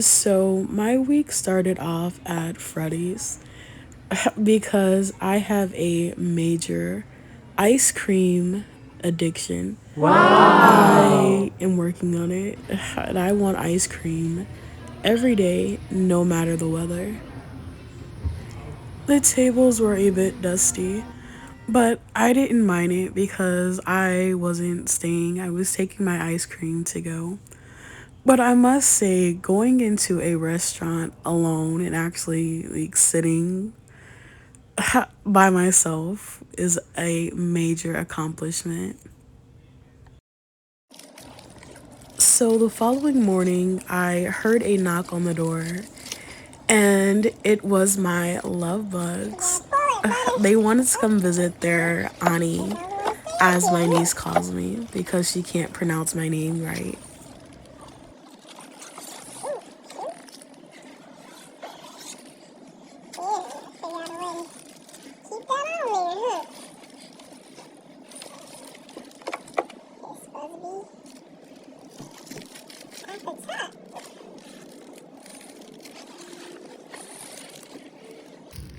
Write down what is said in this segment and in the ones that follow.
So my week started off at Freddy's because I have a major ice cream addiction. I am working on it, and I want ice cream every day, no matter the weather. The tables were a bit dusty, but I didn't mind it because I wasn't staying. I was taking my ice cream to go. But I must say, going into a restaurant alone and actually like sitting by myself is a major accomplishment. So the following morning, I heard a knock on the door, and it was my love bugs. They wanted to come visit their auntie, as my niece calls me, because she can't pronounce my name right.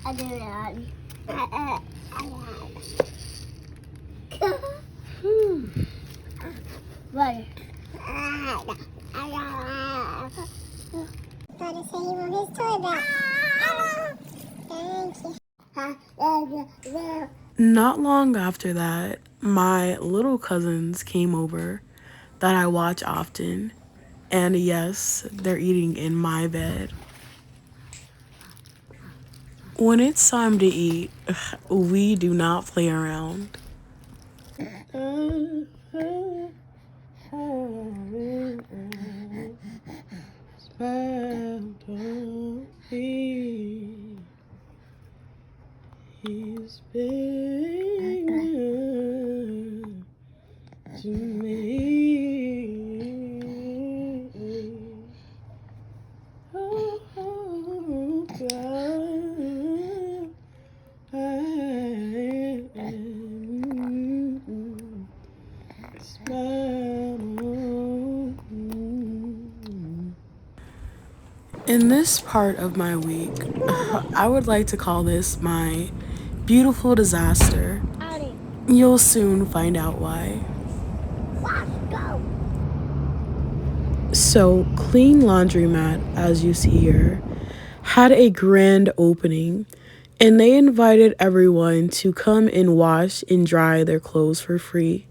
I do that. What? Daddy said he want his toy back. Thank you. Not long after that, my little cousins came over that I watch often. And yes, they're eating in my bed. When it's time to eat, we do not play around. He's been good to me. Oh, God, I smile. In this part of my week, I would like to call this my beautiful disaster. You'll soon find out why. So, Clean Laundromat, as you see here, had a grand opening, and they invited everyone to come and wash and dry their clothes for free.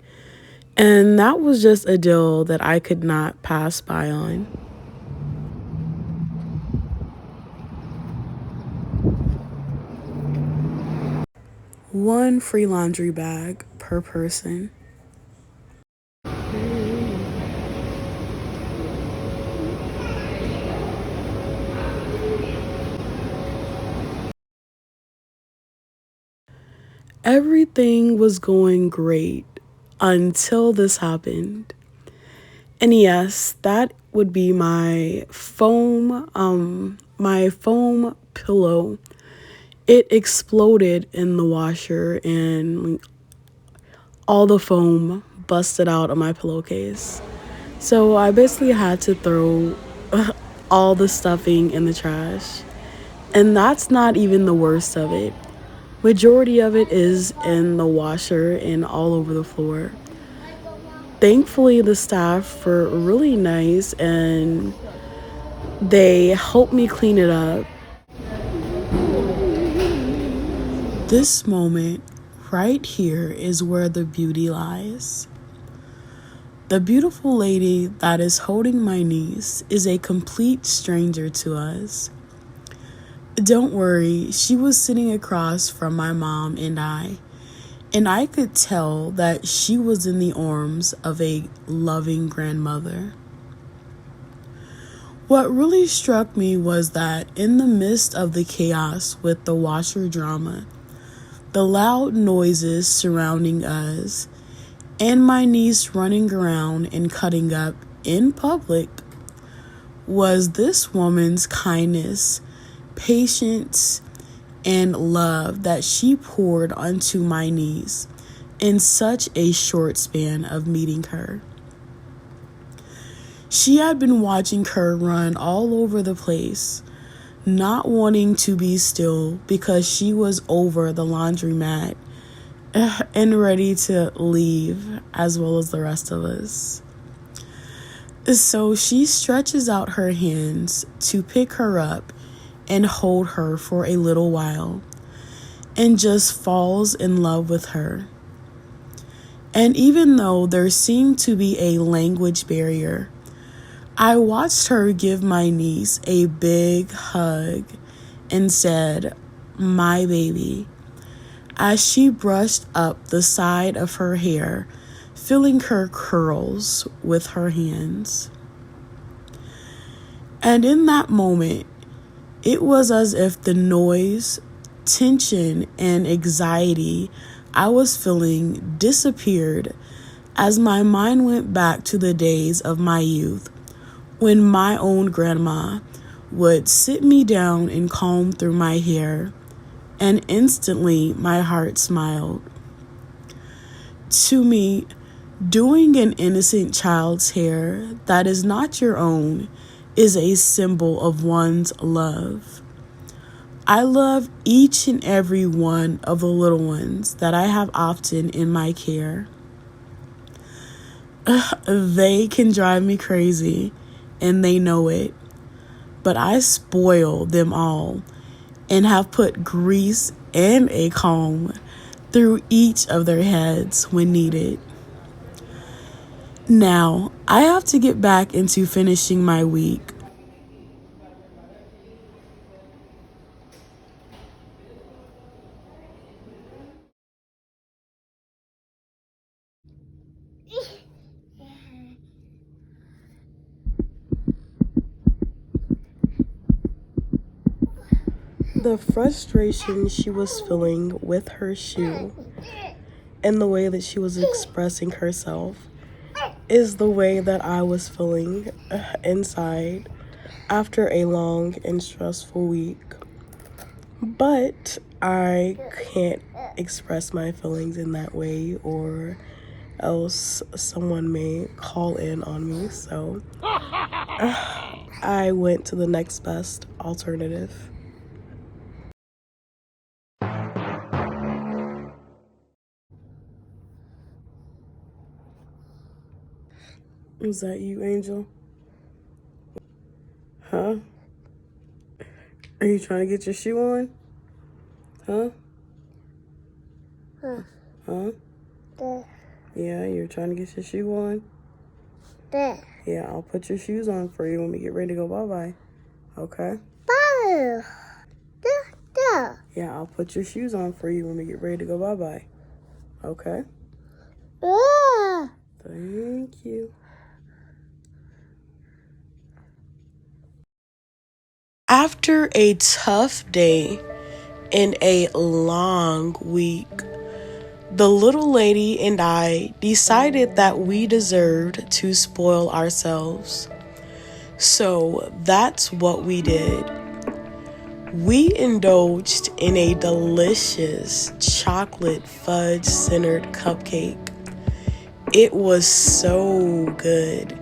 And that was just a deal that I could not pass by on. One free laundry bag per person. Everything was going great until this happened. And yes, that would be my foam pillow. It exploded in the washer and all the foam busted out of my pillowcase. So I basically had to throw all the stuffing in the trash. And that's not even the worst of it. Majority of it is in the washer and all over the floor. Thankfully, the staff were really nice and they helped me clean it up. This moment right here is where the beauty lies. The beautiful lady that is holding my niece is a complete stranger to us. Don't worry, she was sitting across from my mom and I could tell that she was in the arms of a loving grandmother. What really struck me was that in the midst of the chaos with the washer drama, the loud noises surrounding us, and my niece running around and cutting up in public, was this woman's kindness, patience, and love that she poured onto my niece in such a short span of meeting her. She had been watching her run all over the place, not wanting to be still because she was over the laundromat and ready to leave, as well as the rest of us. So she stretches out her hands to pick her up and hold her for a little while, and just falls in love with her. And even though there seemed to be a language barrier, I watched her give my niece a big hug and said, "My baby," as she brushed up the side of her hair, filling her curls with her hands. And in that moment, it was as if the noise, tension, and anxiety I was feeling disappeared as my mind went back to the days of my youth when my own grandma would sit me down and comb through my hair, and instantly my heart smiled. To me, doing an innocent child's hair that is not your own is a symbol of one's love. I love each and every one of the little ones that I have often in my care. They can drive me crazy, and they know it, but I spoil them all and have put grease and a comb through each of their heads when needed. Now, I have to get back into finishing my week. The frustration she was feeling with her shoe and the way that she was expressing herself is the way that I was feeling inside after a long and stressful week. But I can't express my feelings in that way, or else someone may call in on me. So I went to the next best alternative. Is that you, Angel? Huh? Are you trying to get your shoe on? Huh? Huh? Yeah, you're trying to get your shoe on? Yeah, I'll put your shoes on for you when we get ready to go bye-bye. Okay? Yeah, I'll put your shoes on for you when we get ready to go bye-bye. Okay? Thank you. After a tough day and a long week, the little lady and I decided that we deserved to spoil ourselves. So that's what we did. We indulged in a delicious chocolate fudge-centered cupcake. It was so good.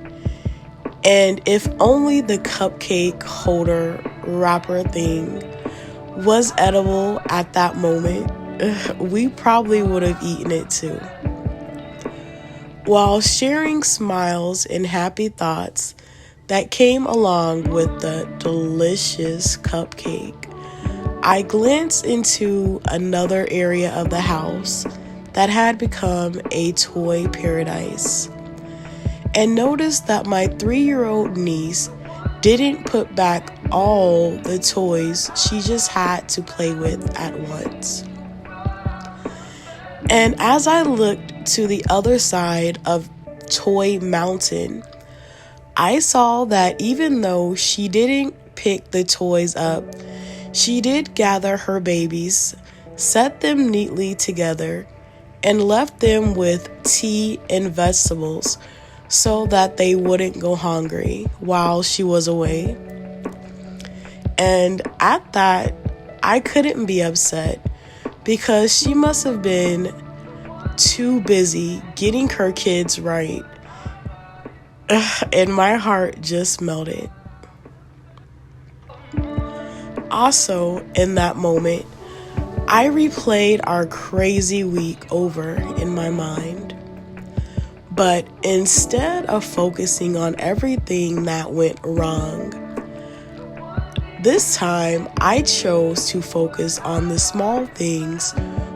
And if only the cupcake holder wrapper thing was edible at that moment, we probably would have eaten it too. While sharing smiles and happy thoughts that came along with the delicious cupcake, I glanced into another area of the house that had become a toy paradise and noticed that my 3-year-old niece didn't put back all the toys she just had to play with at once. And as I looked to the other side of Toy Mountain, I saw that even though she didn't pick the toys up, she did gather her babies, set them neatly together, and left them with tea and vegetables so that they wouldn't go hungry while she was away. And at that, I couldn't be upset because she must have been too busy getting her kids right and my heart just melted. Also, in that moment, I replayed our crazy week over in my mind. But instead of focusing on everything that went wrong, this time I chose to focus on the small things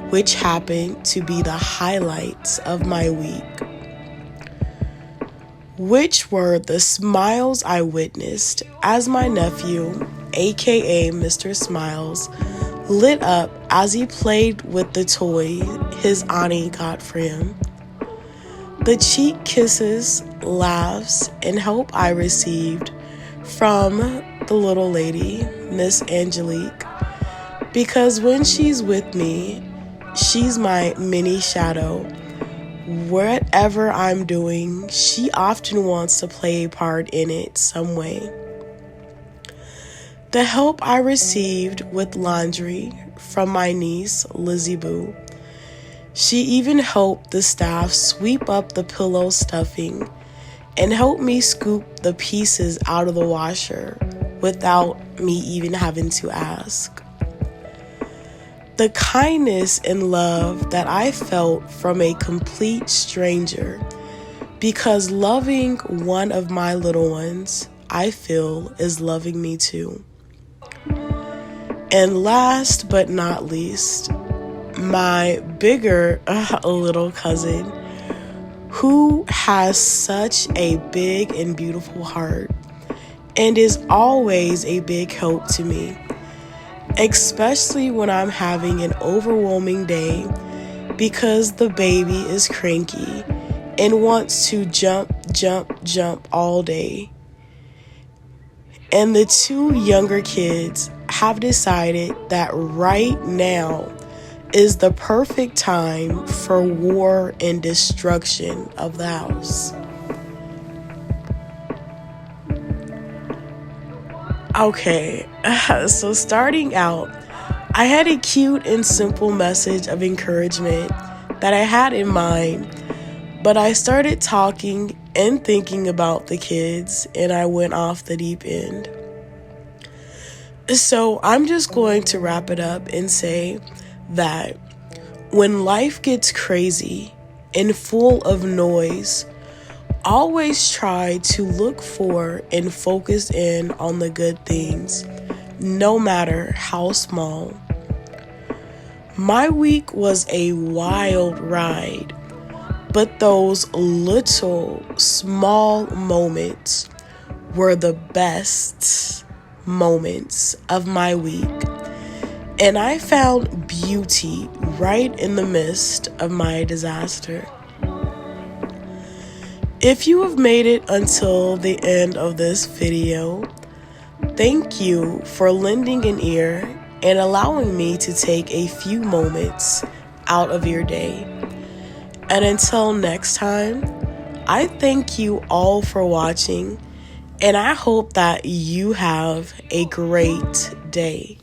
which happened to be the highlights of my week, which were the smiles I witnessed as my nephew, aka Mr. Smiles, lit up as he played with the toy his auntie got for him. The cheek kisses, laughs, and hope I received from the little lady, Miss Angelique, because when she's with me, she's my mini shadow. Whatever I'm doing, she often wants to play a part in it some way. The help I received with laundry from my niece, Lizzie Boo. She even helped the staff sweep up the pillow stuffing and helped me scoop the pieces out of the washer without me even having to ask. The kindness and love that I felt from a complete stranger, because loving one of my little ones, I feel, is loving me too. And last but not least, my bigger little cousin, who has such a big and beautiful heart and is always a big help to me, especially when I'm having an overwhelming day because the baby is cranky and wants to jump all day. And the two younger kids have decided that right now is the perfect time for war and destruction of the house. Okay, so starting out, I had a cute and simple message of encouragement that I had in mind, but I started talking and thinking about the kids, and I went off the deep end. So I'm just going to wrap it up and say that when life gets crazy and full of noise, always try to look for and focus in on the good things, no matter how small. My week was a wild ride, but those little small moments were the best moments of my week. And I found beauty right in the midst of my disaster. If you have made it until the end of this video, thank you for lending an ear and allowing me to take a few moments out of your day. And until next time, I thank you all for watching, and I hope that you have a great day.